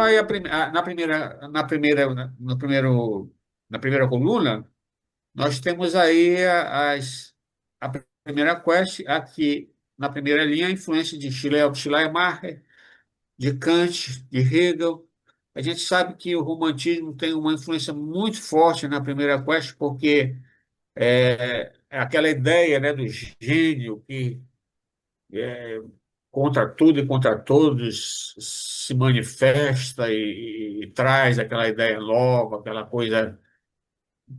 aí na primeira coluna, nós temos aí a primeira quest, aqui na primeira linha, a influência de Schleiermacher, de Kant, de Hegel. A gente sabe que o romantismo tem uma influência muito forte na primeira quest, porque é aquela ideia, né, do gênio que contra tudo e contra todos se manifesta e traz aquela ideia nova, aquela coisa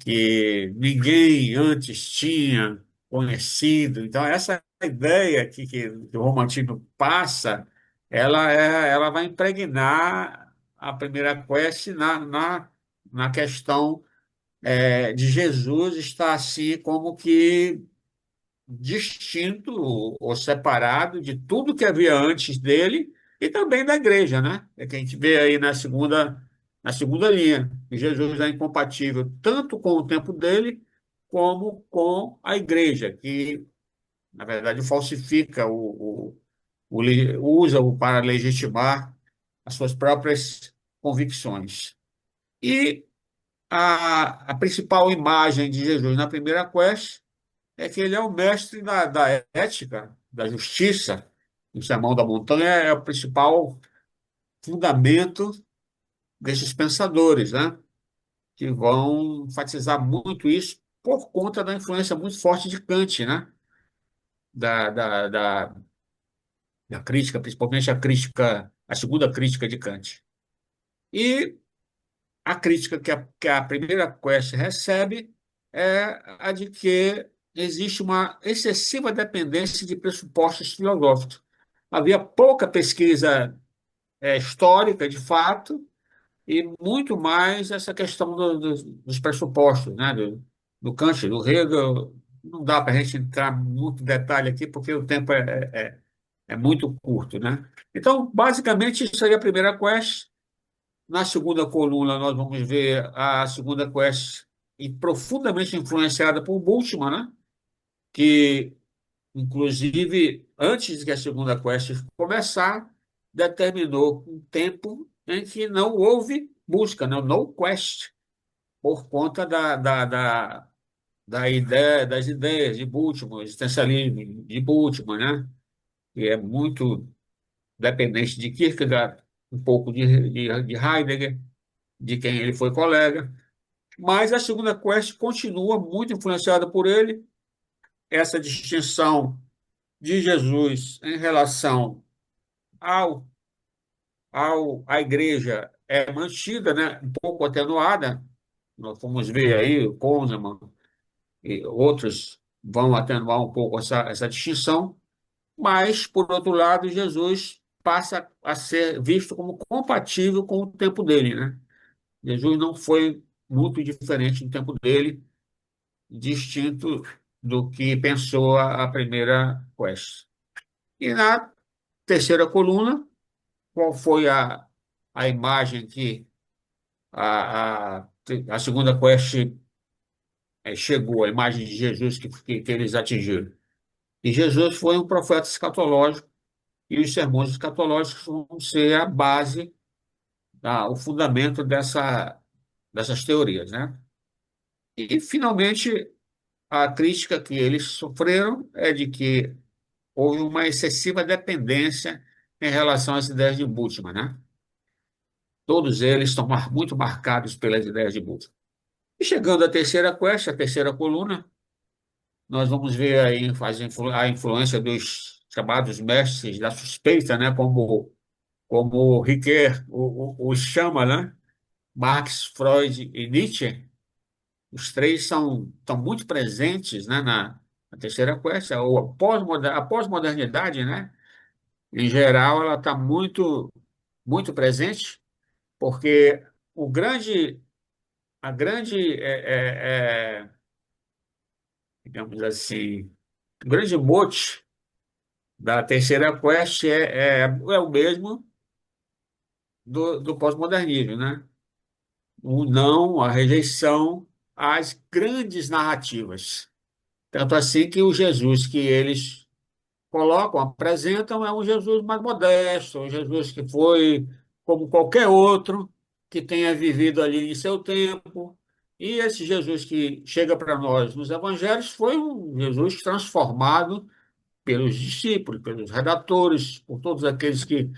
que ninguém antes tinha conhecido. Então, essa ideia que o romantismo passa, ela vai impregnar a primeira quest na questão de Jesus estar assim como que distinto ou separado de tudo que havia antes dele e também da igreja, né? É que a gente vê aí na segunda linha, que Jesus é incompatível tanto com o tempo dele como com a igreja, que, na verdade, falsifica usa-o para legitimar as suas próprias convicções. E a principal imagem de Jesus na primeira quest é que ele é o mestre da ética, da justiça. O Sermão da Montanha é o principal fundamento desses pensadores, né? Que vão enfatizar muito isso por conta da influência muito forte de Kant, né? Da crítica, principalmente a segunda crítica de Kant. E a crítica que a primeira quest recebe é a de que existe uma excessiva dependência de pressupostos filosóficos. Havia pouca pesquisa histórica, de fato, e muito mais essa questão dos pressupostos, né? Do Kant, do Hegel. Não dá para a gente entrar muito em detalhe aqui, porque o tempo é muito curto, né? Então, basicamente, isso aí é a primeira quest. Na segunda coluna, nós vamos ver a segunda quest profundamente influenciada por Bultmann, né? Que, inclusive, antes que a segunda quest começar, determinou um tempo em que não houve busca, né? No quest, por conta da ideia, das ideias de Bultmann, o existencialismo de Bultmann, né? Que é muito dependente de Kierkegaard, um pouco de Heidegger, de quem ele foi colega. Mas a segunda quest continua muito influenciada por ele. Essa distinção de Jesus em relação ao, à igreja é mantida, né? Um pouco atenuada. Nós vamos ver aí, o Konzeman e outros vão atenuar um pouco essa distinção, mas, por outro lado, Jesus passa a ser visto como compatível com o tempo dele, né? Jesus não foi muito diferente do tempo dele, distinto do que pensou a primeira quest. E na terceira coluna, qual foi a imagem que a, a, a segunda quest chegou, a imagem de Jesus que eles atingiram? E Jesus foi um profeta escatológico, e os sermões escatológicos vão ser a base, o fundamento dessas teorias, né? E, finalmente, a crítica que eles sofreram é de que houve uma excessiva dependência em relação às ideias de Bultmann, né? Todos eles estão muito marcados pelas ideias de Bultmann. E chegando à terceira quest, a terceira coluna, nós vamos ver aí a influência dos chamados mestres da suspeita, né? Como Ricoeur os chama, né? Marx, Freud e Nietzsche. Os três estão muito presentes, né, na terceira quest, ou a pós-modernidade, né? Em geral, ela está muito, muito presente, porque a grande, digamos assim, o grande mote da terceira quest é o mesmo do pós-modernismo, né? O não, a rejeição às grandes narrativas. Tanto assim que o Jesus que eles colocam, apresentam, é um Jesus mais modesto, um Jesus que foi como qualquer outro que tenha vivido ali em seu tempo. E esse Jesus que chega para nós nos evangelhos foi um Jesus transformado pelos discípulos, pelos redatores, por todos aqueles que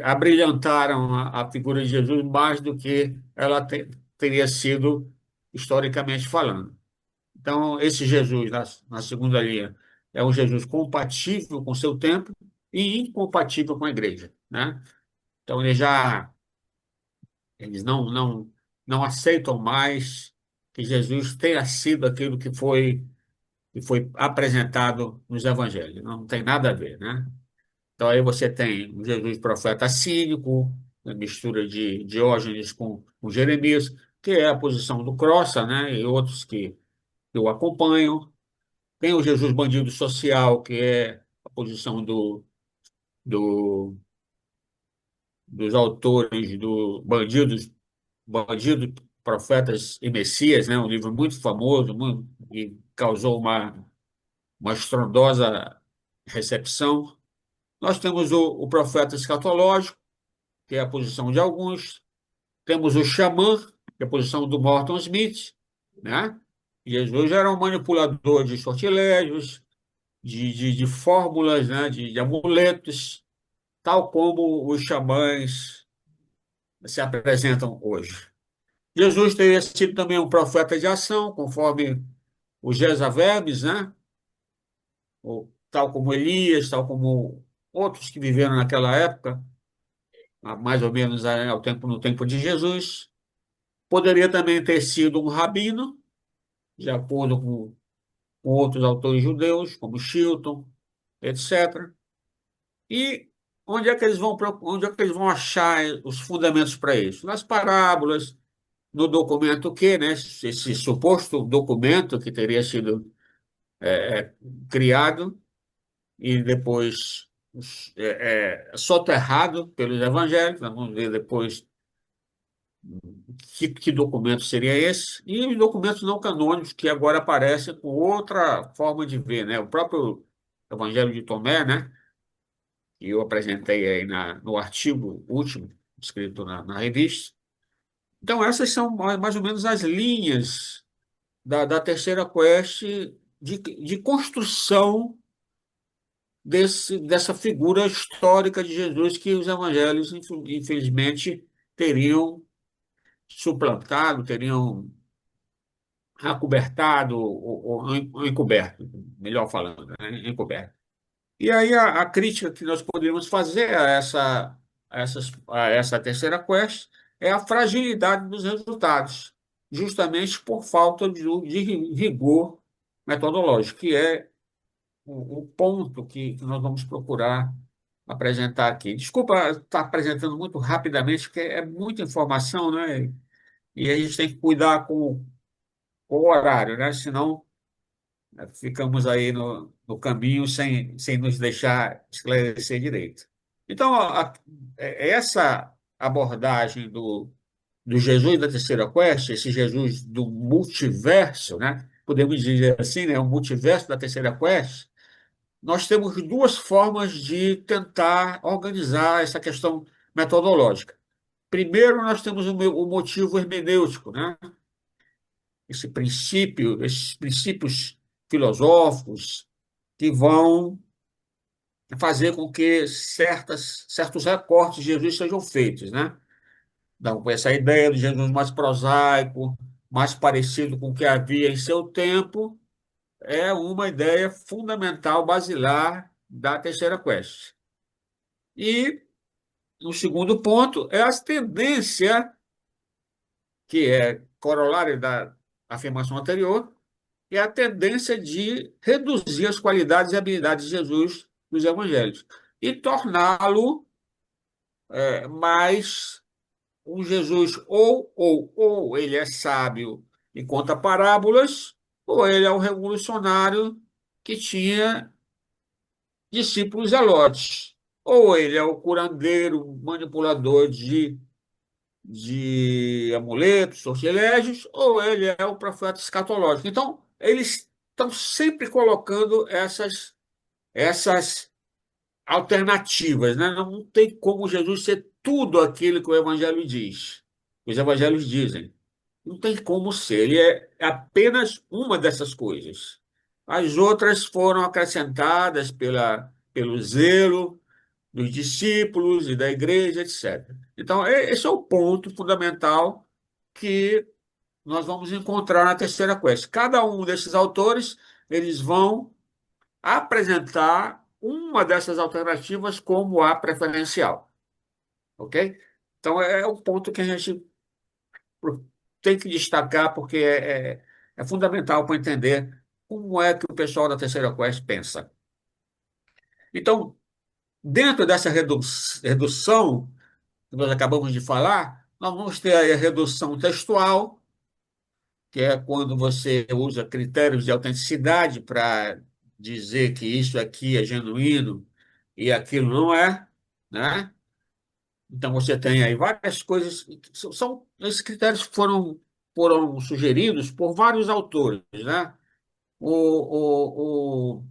abrilhantaram a figura de Jesus mais do que ela teria sido historicamente falando. Então, esse Jesus, na segunda linha, é um Jesus compatível com o seu tempo e incompatível com a igreja, né? Então, eles não aceitam mais que Jesus tenha sido aquilo que foi apresentado nos evangelhos. Não tem nada a ver, né? Então, aí você tem um Jesus profeta cínico, a mistura de Diógenes com Jeremias, que é a posição do Crossa, né? E outros que o acompanham. Tem o Jesus bandido social, que é a posição do, dos autores do Bandidos, Profetas e Messias, né? Um livro muito famoso, e causou uma estrondosa recepção. Nós temos o profeta escatológico, que é a posição de alguns. Temos o xamã, que é a posição do Morton Smith, né? Jesus era um manipulador de sortilégios, de fórmulas, né? De amuletos, tal como os xamãs se apresentam hoje. Jesus teria sido também um profeta de ação, conforme os Jezabels, né? Tal como Elias, tal como outros que viveram naquela época, mais ou menos no tempo de Jesus. Poderia também ter sido um rabino, de acordo com outros autores judeus, como Chilton, etc. E onde é que eles vão achar os fundamentos para isso? Nas parábolas, no documento Q, né? Esse suposto documento que teria sido criado e depois soterrado pelos evangélicos. Vamos ver depois que documento seria esse, e os documentos não canônicos que agora aparecem com outra forma de ver, né? O próprio Evangelho de Tomé, né? Que eu apresentei aí no artigo último, escrito na revista. Então, essas são mais ou menos as linhas da terceira quest de construção dessa figura histórica de Jesus que os evangelhos, infelizmente, teriam suplantado, teriam acobertado ou encoberto, melhor falando, né? Encoberto. E aí a crítica que nós poderíamos fazer a essa terceira quest é a fragilidade dos resultados, justamente por falta de rigor metodológico, que é o ponto que nós vamos procurar apresentar aqui. Desculpa estar apresentando muito rapidamente, porque é muita informação, né? E a gente tem que cuidar com o horário, né? Senão ficamos aí no caminho sem nos deixar esclarecer direito. Então, essa abordagem do Jesus da terceira quest, esse Jesus do multiverso, né? Podemos dizer assim, né? O multiverso da terceira quest, nós temos duas formas de tentar organizar essa questão metodológica. Primeiro, nós temos o motivo hermenêutico, né? Esses princípios filosóficos que vão fazer com que certos recortes de Jesus sejam feitos, né? Então, com essa ideia de Jesus mais prosaico, mais parecido com o que havia em seu tempo, é uma ideia fundamental, basilar da terceira quest. E o segundo ponto é a tendência, que é corolário da afirmação anterior, é a tendência de reduzir as qualidades e habilidades de Jesus nos evangelhos e torná-lo mais um Jesus ou ele é sábio e conta parábolas, ou ele é um revolucionário que tinha discípulos zelotes, ou ele é o curandeiro, manipulador de amuletos, sortilégios, ou ele é o profeta escatológico. Então, eles estão sempre colocando essas alternativas, né? Não tem como Jesus ser tudo aquilo que o Evangelho diz, que os Evangelhos dizem. Não tem como ser. Ele é apenas uma dessas coisas. As outras foram acrescentadas pelo zelo dos discípulos e da igreja, etc. Então, esse é o ponto fundamental que nós vamos encontrar na terceira quest. Cada um desses autores, eles vão apresentar uma dessas alternativas como a preferencial, ok? Então, é o ponto que a gente tem que destacar, porque é fundamental para entender como é que o pessoal da terceira quest pensa. Então, dentro dessa redução que nós acabamos de falar, nós vamos ter aí a redução textual, que é quando você usa critérios de autenticidade para dizer que isso aqui é genuíno e aquilo não é, né? Então você tem aí várias coisas, esses critérios foram sugeridos por vários autores, né? O, o,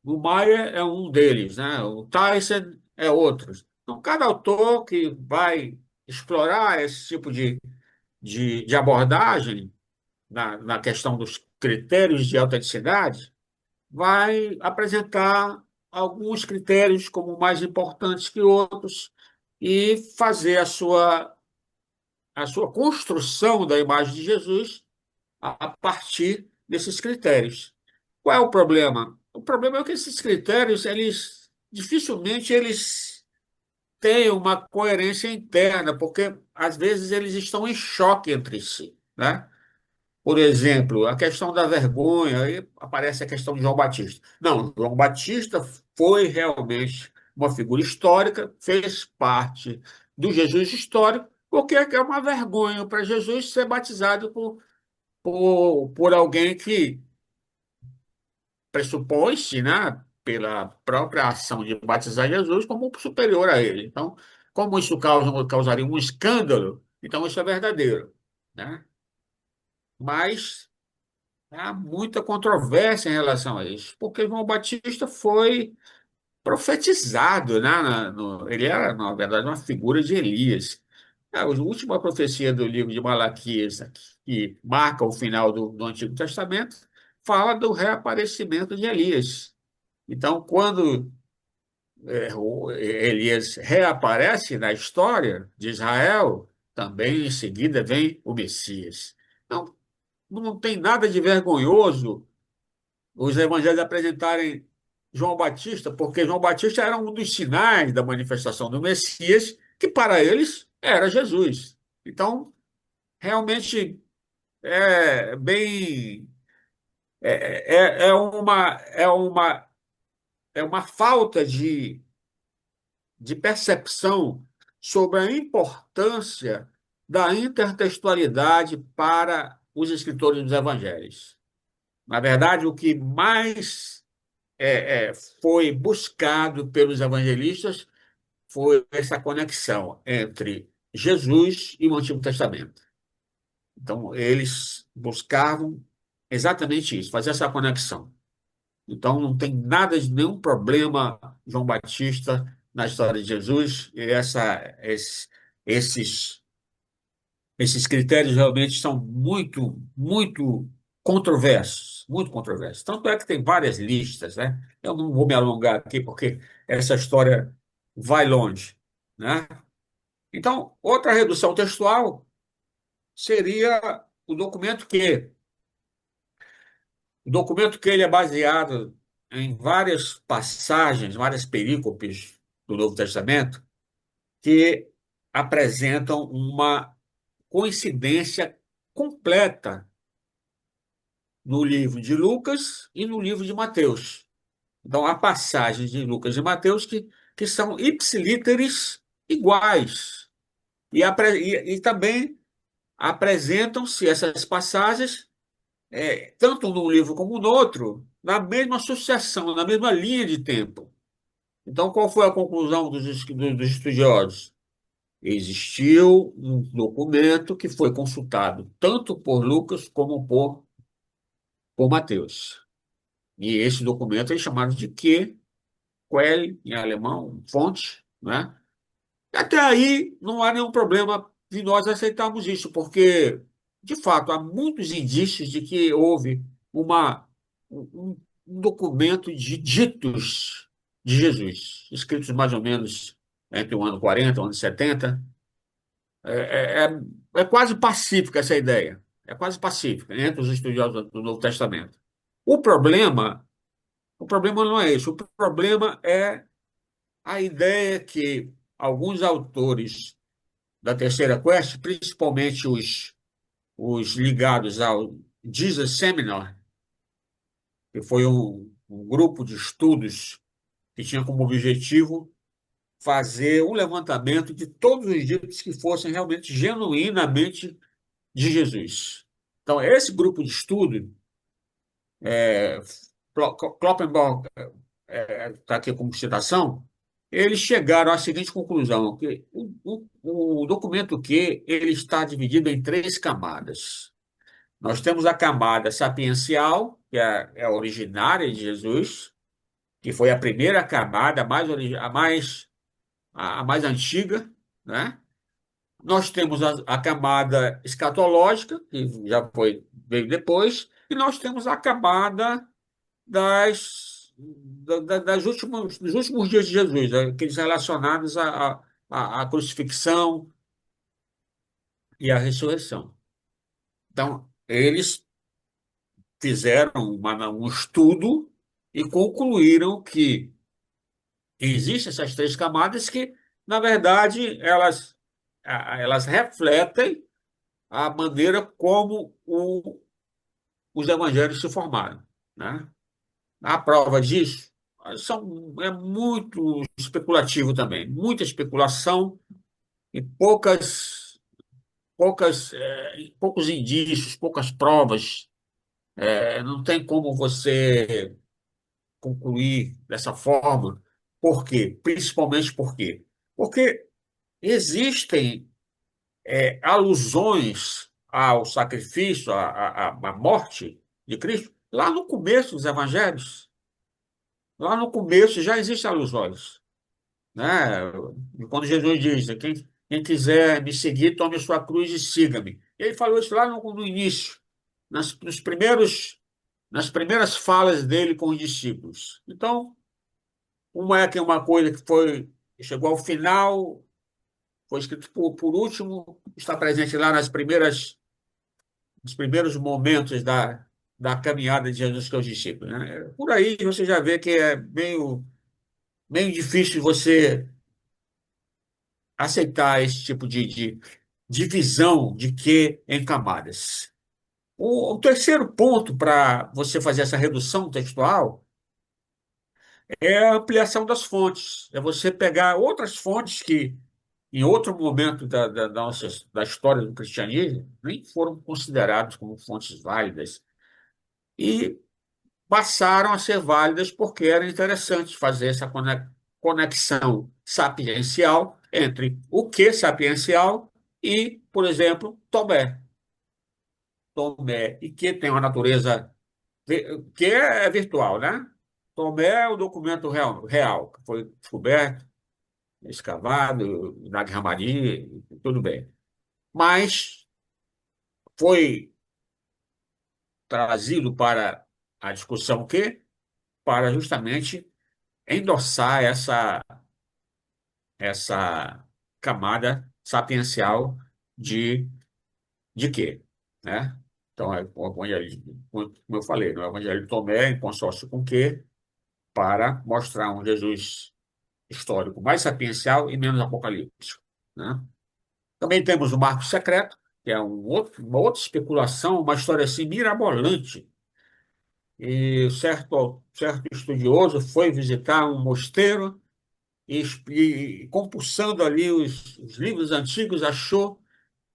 o Mayer é um deles, né? O Tyson é outro. Então, cada autor que vai explorar esse tipo de abordagem na questão dos critérios de autenticidade, vai apresentar alguns critérios como mais importantes que outros e fazer a sua construção da imagem de Jesus a partir desses critérios. Qual é o problema? O problema é que esses critérios, dificilmente eles têm uma coerência interna, porque às vezes eles estão em choque entre si, né? Por exemplo, a questão da vergonha, aí aparece a questão de João Batista. Não, João Batista foi realmente uma figura histórica, fez parte do Jesus histórico, porque é uma vergonha para Jesus ser batizado por alguém que pressupõe-se, né, pela própria ação de batizar Jesus como superior a ele. Então, como isso causaria um escândalo, então isso é verdadeiro, né? Mas há muita controvérsia em relação a isso, porque João Batista foi profetizado, né? Ele era, na verdade, uma figura de Elias. A última profecia do livro de Malaquias, que marca o final do Antigo Testamento, fala do reaparecimento de Elias. Então, quando o Elias reaparece na história de Israel, também em seguida vem o Messias. Então, não tem nada de vergonhoso os evangelhos apresentarem João Batista, porque João Batista era um dos sinais da manifestação do Messias, que para eles era Jesus. Então, realmente é bem é uma falta de percepção sobre a importância da intertextualidade para os escritores dos evangelhos. Na verdade, o que mais foi buscado pelos evangelistas foi essa conexão entre Jesus e o Antigo Testamento. Então, eles buscavam exatamente isso, fazer essa conexão. Então, não tem nada de nenhum problema João Batista na história de Jesus, e esses, esses critérios realmente são muito, muito controversos, muito controversos. Tanto é que tem várias listas, né? Eu não vou me alongar aqui, porque essa história vai longe, né? Então, outra redução textual seria o documento que ele é baseado em várias passagens, várias perícopes do Novo Testamento, que apresentam uma coincidência completa no livro de Lucas e no livro de Mateus. Então, há passagens de Lucas e Mateus que são ipsilíteres iguais. E também apresentam-se essas passagens, tanto num livro como no outro, na mesma sucessão, na mesma linha de tempo. Então, qual foi a conclusão dos estudiosos? Existiu um documento que foi consultado tanto por Lucas como por Mateus. E esse documento é chamado de Quelle, em alemão, fonte, né? Até aí não há nenhum problema de nós aceitarmos isso, porque, de fato, há muitos indícios de que houve uma, um documento de ditos de Jesus, escritos mais ou menos entre o ano 40 e o ano 70. É quase pacífica essa ideia. É quase pacífica entre os estudiosos do Novo Testamento. O problema, o problema não é esse. O problema é a ideia que alguns autores da Terceira Quest, principalmente os ligados ao Jesus Seminar, que foi um grupo de estudos que tinha como objetivo fazer um levantamento de todos os ditos que fossem realmente genuinamente de Jesus. Então, esse grupo de estudo, é, Kloppenborg está aqui como citação, eles chegaram à seguinte conclusão, que o documento Q ele está dividido em três camadas. Nós temos a camada sapiencial, que é a originária de Jesus, que foi a primeira camada, a mais antiga, né? Nós temos a camada escatológica, que veio depois, e nós temos a camada dos últimos dias de Jesus, aqueles relacionados à crucifixão e à ressurreição. Então, eles fizeram um estudo e concluíram que existem essas três camadas que, na verdade, elas refletem a maneira como os evangelhos se formaram, né? A prova disso é muito especulativo também, muita especulação e poucos indícios, poucas provas. Não tem como você concluir dessa forma. Por quê? Principalmente por quê? Porque existem alusões ao sacrifício, à morte de Cristo, lá no começo dos evangelhos. Lá no começo já existem alusões, né? Quando Jesus diz, quem quiser me seguir, tome a sua cruz e siga-me. Ele falou isso lá no início, nas primeiras falas dele com os discípulos. Então, uma coisa chegou ao final, foi escrito por último, está presente lá nos primeiros momentos da caminhada de Jesus com os discípulos, né? Por aí você já vê que é meio difícil você aceitar esse tipo de divisão de que em camadas. O terceiro ponto para você fazer essa redução textual é a ampliação das fontes. É você pegar outras fontes que, em outro momento da história do cristianismo, nem foram consideradas como fontes válidas, e passaram a ser válidas porque era interessante fazer essa conexão sapiencial entre o que sapiencial e, por exemplo, Tomé. Tomé, e que tem uma natureza que é virtual, né? Tomé é o documento real que foi descoberto, escavado, Nag Hammadi, tudo bem. Mas foi trazido para a discussão para justamente endossar essa camada sapiencial de, de quê? Né? Então, o evangelho, como eu falei, no Evangelho de Tomé, em consórcio com quê? Para mostrar um Jesus histórico mais sapiencial e menos apocalíptico, né? Também temos o Marco Secreto, que é uma outra especulação, uma história assim mirabolante. E certo estudioso foi visitar um mosteiro e compulsando ali os livros antigos, achou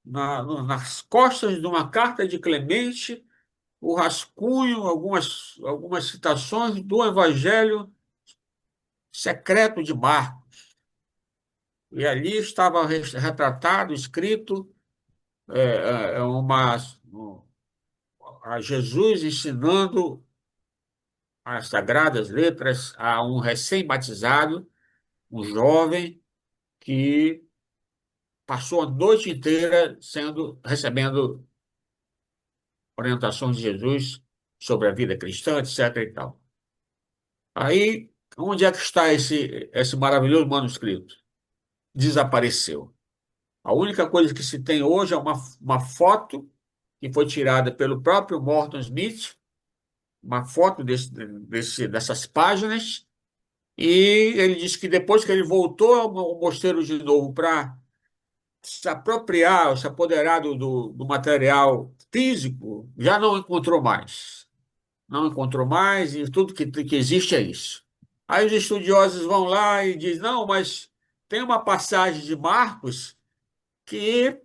nas costas de uma carta de Clemente o rascunho, algumas citações do Evangelho secreto de Marcos. E ali estava retratado, escrito, é, é, uma, a Jesus ensinando as sagradas letras a um recém-batizado, um jovem, que passou a noite inteira recebendo orientações de Jesus sobre a vida cristã, etc. e tal. Aí, onde é que está esse maravilhoso manuscrito? Desapareceu. A única coisa que se tem hoje é uma foto que foi tirada pelo próprio Morton Smith, uma foto dessas páginas, e ele disse que depois que ele voltou ao mosteiro de novo para se apropriar, se apoderar do material físico, já não encontrou mais. Não encontrou mais, e tudo que existe é isso. Aí os estudiosos vão lá e dizem, não, mas tem uma passagem de Marcos que,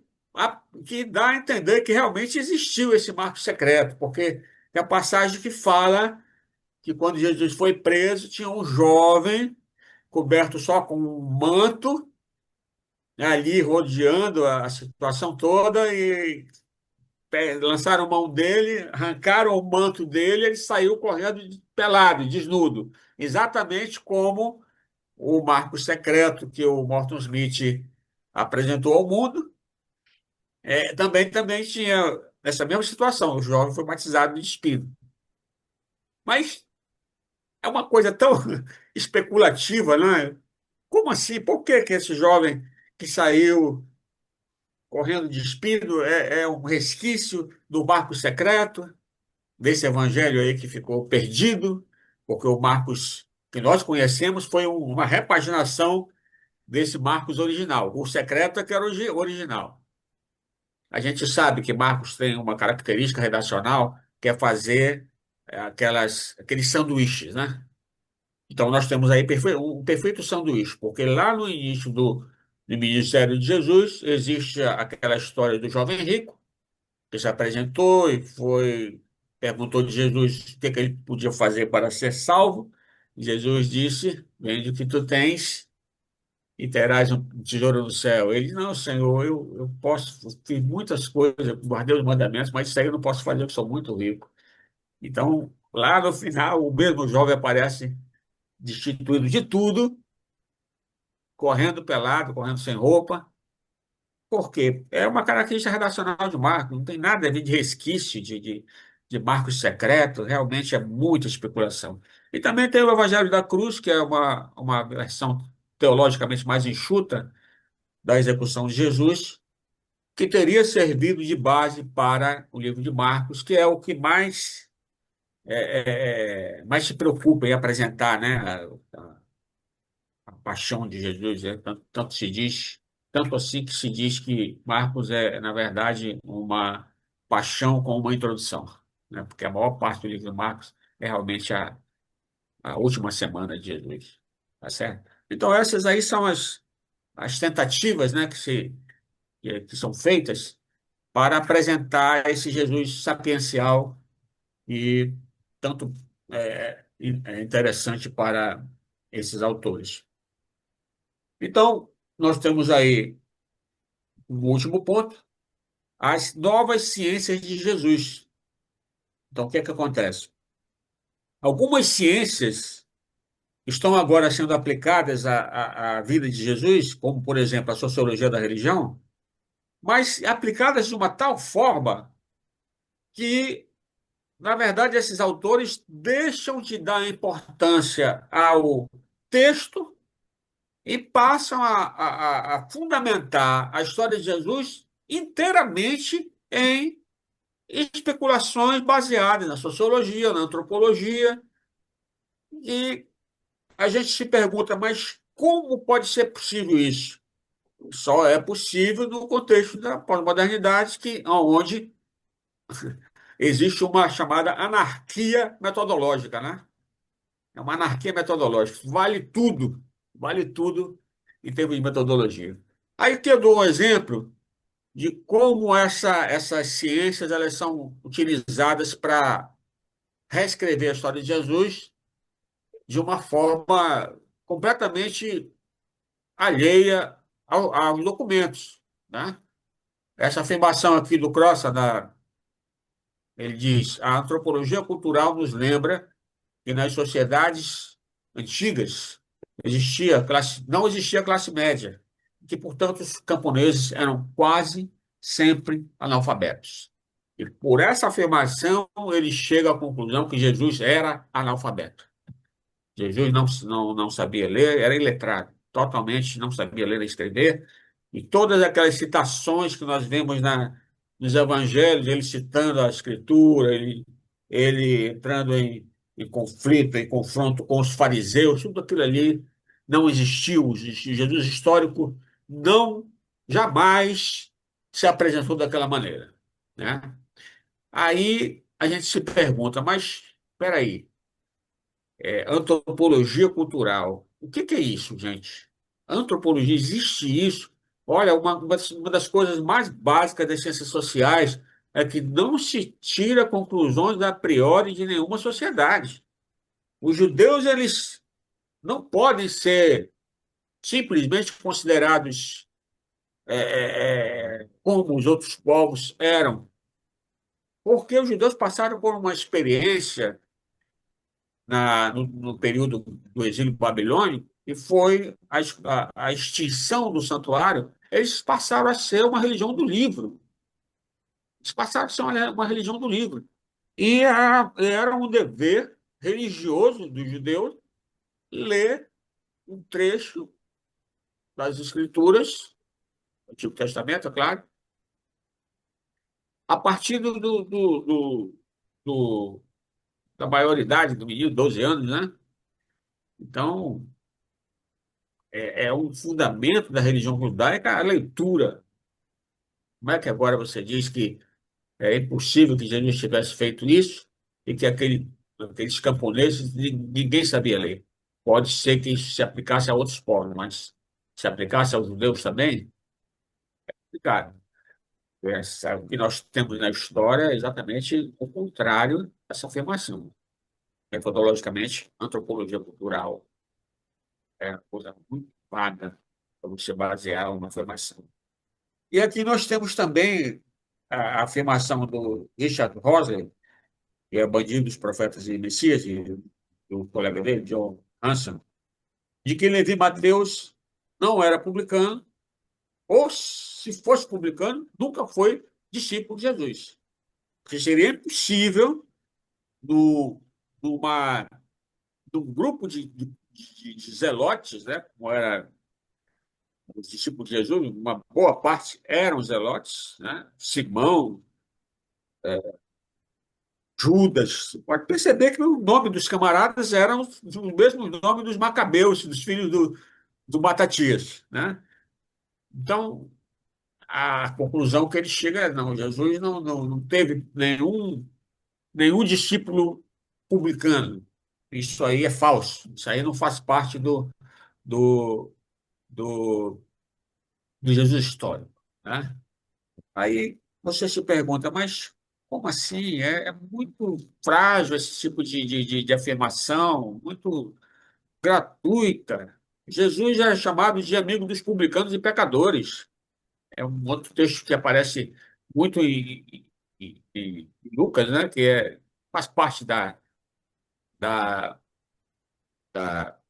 que dá a entender que realmente existiu esse marco secreto, porque tem a passagem que fala que quando Jesus foi preso, tinha um jovem coberto só com um manto, né, ali rodeando a situação toda, e lançaram mão dele, arrancaram o manto dele, ele saiu correndo pelado, desnudo, exatamente como o marco secreto que o Morton Smith apresentou ao mundo. Também tinha essa mesma situação, o jovem foi batizado de Espírito. Mas é uma coisa tão especulativa, não é? Como assim? Por que que esse jovem que saiu correndo de Espírito é um resquício do marco secreto, desse evangelho aí que ficou perdido, porque o Marcos que nós conhecemos foi uma repaginação desse Marcos original. O secreto é que era original. A gente sabe que Marcos tem uma característica redacional que é fazer aqueles sanduíches, né? Então nós temos aí um perfeito sanduíche, porque lá no início do ministério de Jesus existe aquela história do jovem rico, que se apresentou e perguntou de Jesus o que ele podia fazer para ser salvo. Jesus disse: vende o que tu tens e terás um tesouro no céu. Ele: não, Senhor, eu posso, fiz muitas coisas, guardei os mandamentos, mas isso aí eu não posso fazer, eu sou muito rico. Então, lá no final, o mesmo jovem aparece destituído de tudo, correndo pelado, correndo sem roupa. Por quê? É uma característica redacional de Marcos, não tem nada a ver de resquício de Marcos secreto, realmente é muita especulação. E também tem o Evangelho da Cruz, que é uma versão teologicamente mais enxuta da execução de Jesus, que teria servido de base para o livro de Marcos, que é o que mais se preocupa em apresentar, né, a paixão de Jesus, né? Tanto se diz, tanto assim que se diz que Marcos é, na verdade, uma paixão com uma introdução, né? Porque a maior parte do livro de Marcos é realmente a última semana de Jesus, tá certo? Então essas aí são as tentativas, né, que são feitas para apresentar esse Jesus sapiencial e tanto interessante para esses autores. Então, nós temos aí um último ponto, as novas ciências de Jesus. Então, o que é que acontece? Algumas ciências estão agora sendo aplicadas à vida de Jesus, como, por exemplo, a sociologia da religião, mas aplicadas de uma tal forma que, na verdade, esses autores deixam de dar importância ao texto e passam a fundamentar a história de Jesus inteiramente em especulações baseadas na sociologia, na antropologia, e a gente se pergunta, mas como pode ser possível isso? Só é possível no contexto da pós-modernidade, onde existe uma chamada anarquia metodológica, né? É uma anarquia metodológica. Vale tudo em termos de metodologia. Aí que eu dou um exemplo de como essas ciências elas são utilizadas para reescrever a história de Jesus de uma forma completamente alheia aos documentos, né? Essa afirmação aqui do Crossa, ele diz: a antropologia cultural nos lembra que nas sociedades antigas não existia classe média. que, portanto, os camponeses eram quase sempre analfabetos. E por essa afirmação, ele chega à conclusão que Jesus era analfabeto. Jesus não sabia ler, era iletrado, totalmente não sabia ler e escrever. E todas aquelas citações que nós vemos nos evangelhos, ele citando a Escritura, ele entrando em conflito, em confronto com os fariseus, tudo aquilo ali não existiu. O Jesus histórico não jamais se apresentou daquela maneira, né? Aí a gente se pergunta, mas espera aí, antropologia cultural. O que que é isso, gente? Antropologia, existe isso? Olha, uma das coisas mais básicas das ciências sociais é que não se tira conclusões a priori de nenhuma sociedade. Os judeus, eles não podem ser simplesmente considerados como os outros povos eram, porque os judeus passaram por uma experiência no período do exílio babilônico, e foi a extinção do santuário. Eles passaram a ser uma religião do livro. Eles passaram a ser uma religião do livro. E era um dever religioso dos judeus ler um trecho das Escrituras, Antigo Testamento, é claro, a partir do- da maioridade do menino, 12 anos, né? Então, é um fundamento da religião judaica a leitura. Como é que agora você diz que é impossível que Jesus tivesse feito isso e que aqueles camponeses ninguém sabia ler? Pode ser que isso se aplicasse a outros povos, mas se aplicasse aos judeus também, cara, o que nós temos na história é exatamente o contrário dessa afirmação. Metodologicamente, antropologia cultural é uma coisa muito vaga para você basear uma afirmação. E aqui nós temos também a afirmação do Richard Rosley, que é Bandido dos Profetas e Messias, e do colega dele, John Hanson, de que Levi Mateus não era publicano, ou se fosse publicano, nunca foi discípulo de Jesus. Porque seria impossível, no, numa, num grupo de zelotes, né, como era os discípulos de Jesus, uma boa parte eram zelotes, né, Simão, Judas. Você pode perceber que o nome dos camaradas eram os mesmos nomes dos Macabeus, dos filhos do Matatias, né? Então, a conclusão que ele chega é: não, Jesus não teve nenhum discípulo publicano. Isso aí é falso. Isso aí não faz parte do, do, do Jesus histórico, né? Aí você se pergunta, mas como assim? É muito frágil esse tipo de afirmação, muito gratuita. Jesus é chamado de amigo dos publicanos e pecadores. É um outro texto que aparece muito em Lucas, né? Faz parte da, da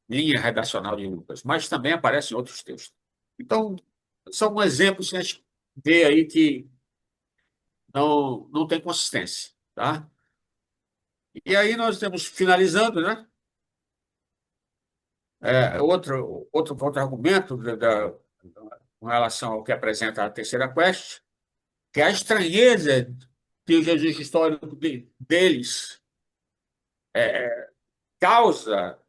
linha redacional de Lucas, mas também aparece em outros textos. Então, são exemplos que a gente vê aí que não tem consistência, tá? E aí nós temos, finalizando, né? Outro argumento com relação ao que apresenta a terceira quest, que é a estranheza que o Jesus histórico deles causa,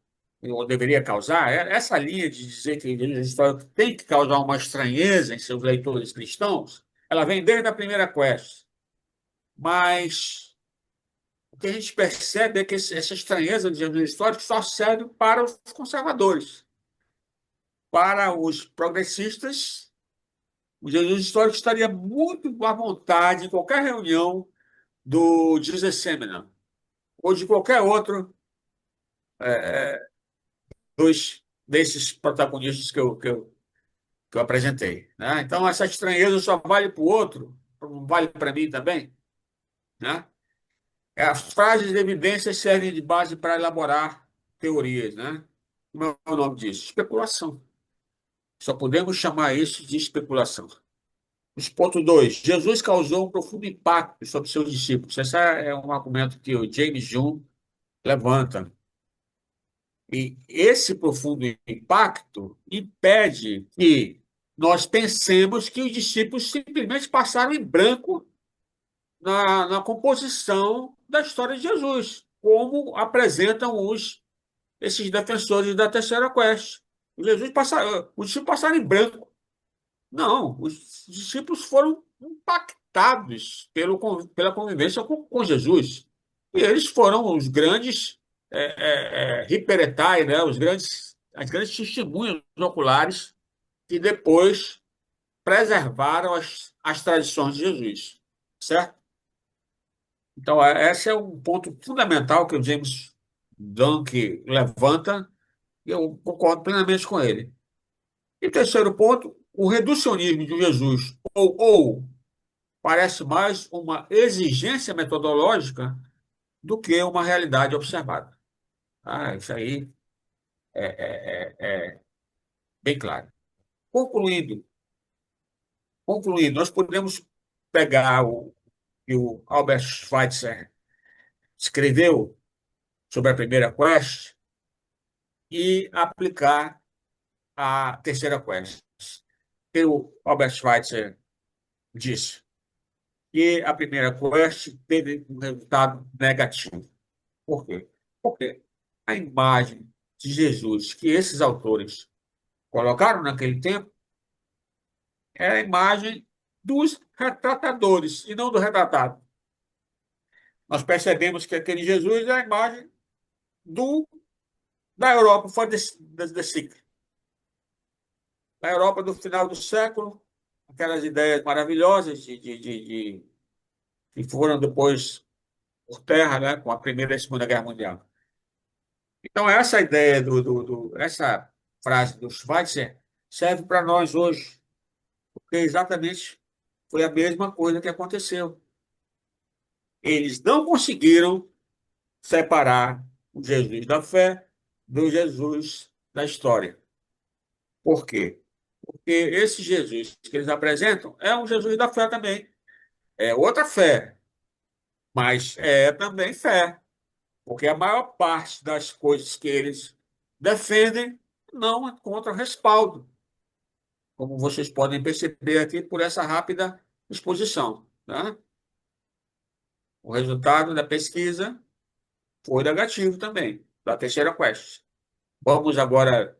ou deveria causar, essa linha de dizer que o Jesus histórico tem que causar uma estranheza em seus leitores cristãos, ela vem desde a primeira quest. Mas o que a gente percebe é que essa estranheza do Jesus histórico só serve para os conservadores. Para os progressistas, o Jesus histórico estaria muito à vontade em qualquer reunião do Jesus Seminar ou de qualquer outro desses protagonistas que eu apresentei, né? Então, essa estranheza só vale para o outro, não vale para mim também, né? As frases de evidências servem de base para elaborar teorias, né? Como é o nome disso? Especulação. Só podemos chamar isso de especulação. Os ponto 2. Jesus causou um profundo impacto sobre seus discípulos. Esse é um argumento que o James Hume levanta. E esse profundo impacto impede que nós pensemos que os discípulos simplesmente passaram em branco na composição da história de Jesus, como apresentam esses defensores da terceira quest. Os discípulos passaram em branco. Não, os discípulos foram impactados pela convivência com Jesus. E eles foram os grandes hiperetai, né? As grandes testemunhas oculares que depois preservaram as tradições de Jesus. Certo? Então, esse é um ponto fundamental que o James Dunk levanta, e eu concordo plenamente com ele. E terceiro ponto, o reducionismo de Jesus, ou parece mais uma exigência metodológica do que uma realidade observada. Isso aí é bem claro. Concluindo, concluindo, nós podemos pegar o que o Albert Schweitzer escreveu sobre a primeira quest e aplicar a terceira quest. E o Albert Schweitzer disse que a primeira quest teve um resultado negativo. Por quê? Porque a imagem de Jesus que esses autores colocaram naquele tempo era a imagem dos retratadores e não do retratado. Nós percebemos que aquele Jesus é a imagem do, da Europa, for the sick. Da Europa do final do século, aquelas ideias maravilhosas que foram depois por terra, né, com a Primeira e a Segunda Guerra Mundial. Então, essa ideia essa frase do Schweitzer serve para nós hoje, porque exatamente foi a mesma coisa que aconteceu. Eles não conseguiram separar o Jesus da fé do Jesus da história. Por quê? Porque esse Jesus que eles apresentam é um Jesus da fé também. É outra fé, mas é também fé. Porque a maior parte das coisas que eles defendem não encontra respaldo, como vocês podem perceber aqui por essa rápida exposição, né? O resultado da pesquisa foi negativo também, da terceira quest. Vamos agora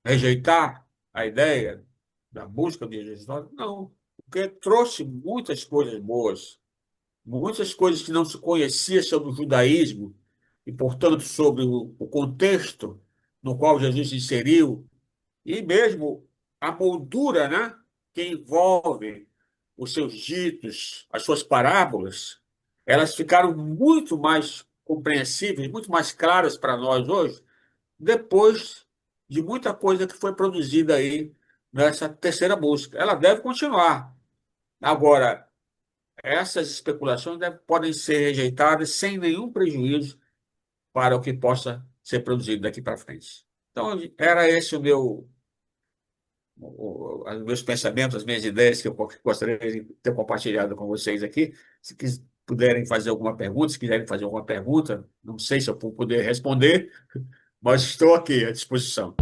rejeitar a ideia da busca de Jesus? Não, porque trouxe muitas coisas boas, muitas coisas que não se conhecia sobre o judaísmo e, portanto, sobre o contexto no qual Jesus se inseriu e mesmo a moldura, né, que envolve os seus ditos, as suas parábolas, elas ficaram muito mais compreensíveis, muito mais claras para nós hoje, depois de muita coisa que foi produzida aí nessa terceira busca. Ela deve continuar. Agora, essas especulações podem ser rejeitadas sem nenhum prejuízo para o que possa ser produzido daqui para frente. Então, era esse os meus pensamentos, as minhas ideias que eu gostaria de ter compartilhado com vocês aqui. Se puderem fazer alguma pergunta, se quiserem fazer alguma pergunta, não sei se eu vou poder responder, mas estou aqui à disposição.